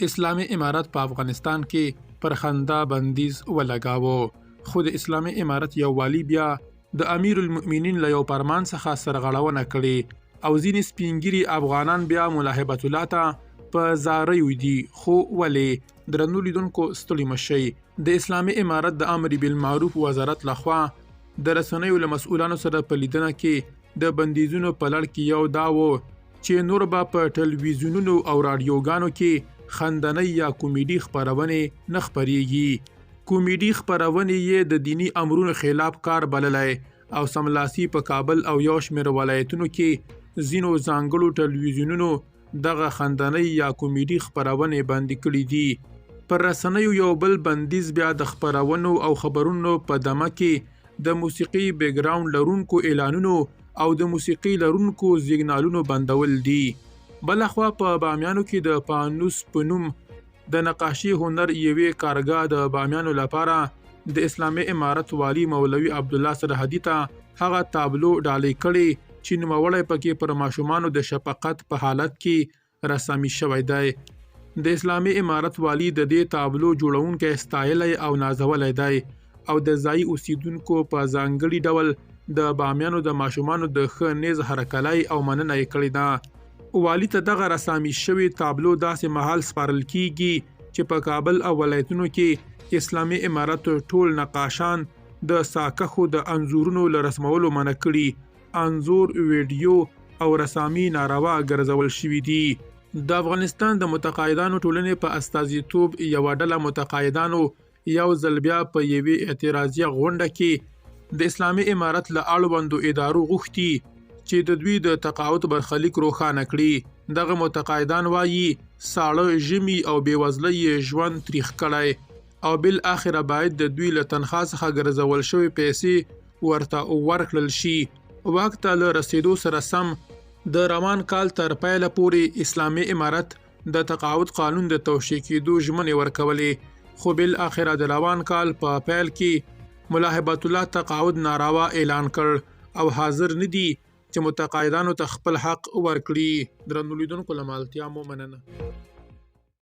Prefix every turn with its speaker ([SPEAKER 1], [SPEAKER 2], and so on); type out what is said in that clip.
[SPEAKER 1] اسلامي امارت په افغانستان کې پر خندا بندیز ولګاوه، خو د اسلامي امارت یو والی بیا د امیر المؤمنین له یو فرمان څخه سرغړونه کړې او ځینې سپینګیري افغانان بیا ملاحبت الله ته په زاریو دي. خو ولې درنو لیدونکو ستړي مشئ، د اسلامي امارت د امر بالمعروف وزارت لخوا د رسنیو له مسؤلانو سره په لیدنه کې د بندیزونو په لړ کې یو دا و چې نور به په ټلویزیونونو او رادیوګانو کې خندنۍ یا کومیډي خپرونې نه خپریږي. کومیډي خپرونې یې د دینی امرونو خلاف کار بللی او سملاسي په کابل او یو شمېر ولایتونو کې ځینو ځانګړو ټلویزیونونو دغه خندنۍ یا کومیډي خپرونې بندي کړي دي. پر رسنیو یو بل بندیز بیا د خپرونو او خبرونو په دمه کې د موسیقي بیکګراوند لرونکو اعلانونو او د موسیقي لرونکو زیګنالونو بندول دي. بلخوا په بامیانو کې د پانوس په نوم د نقاشي هنر یوې کارګاه د بامیانو لپاره د اسلامي امارت والی مولوي عبدالله سرحدي ته هغه تابلو ډالۍ کړي چې نوموړی پکې پر ماشومانو د شفقت په حالت کې رسامي شوی دی. د اسلامي امارت والی د دې تابلو جوړونکی ستایلی او نازولی دی او د ځایي اوسیدونکو په ځانګړي ډول د بامیانو د ماشومانو د ښه نیز هرکلی او مننه یې کړې ده. والی ته دغه رسامي شوی تابلو داسې مهال سپارل کیږي چې په کابل او ولایتونو کې اسلامي امارت ټول نقاشان د ساکخو د انځورونو له رسمولو منع کړي، انځور، ویډیو او رسامي ناروا ګرځول شوي دي. د افغانستان د متقاعدانو ټولنې په استازیتوب یوه ډله متقاعدانو یو ځل بیا په یوې اعتراضیه غونډه کې د اسلامي امارت له اړوندو ادارو غوښتي چې د دوی د تقاعد برخلیک روښانه کړي. دغه متقاعدان وایي ساړه ژمي او بېوزلۍ یې ژوند تریخ کړی او بالاخره باید د دوی له تنخوا څخه ګرځول شوې پیسې ورته ورکړل شي. واک ته له رسېدو سره سم د روان کال تر پیله پورې اسلامي امارت د تقاعد قانون د توشیح کېدو ژمنې ورکولې، خو بالاخره د روان کال په پیل کې ملاحبت الله تقاعد ناروا اعلان کړ او حاضر نه دي چې متقاعدانو ته خپل حق ورکړي. درنو لیدونکو له مالتیا مو مننه.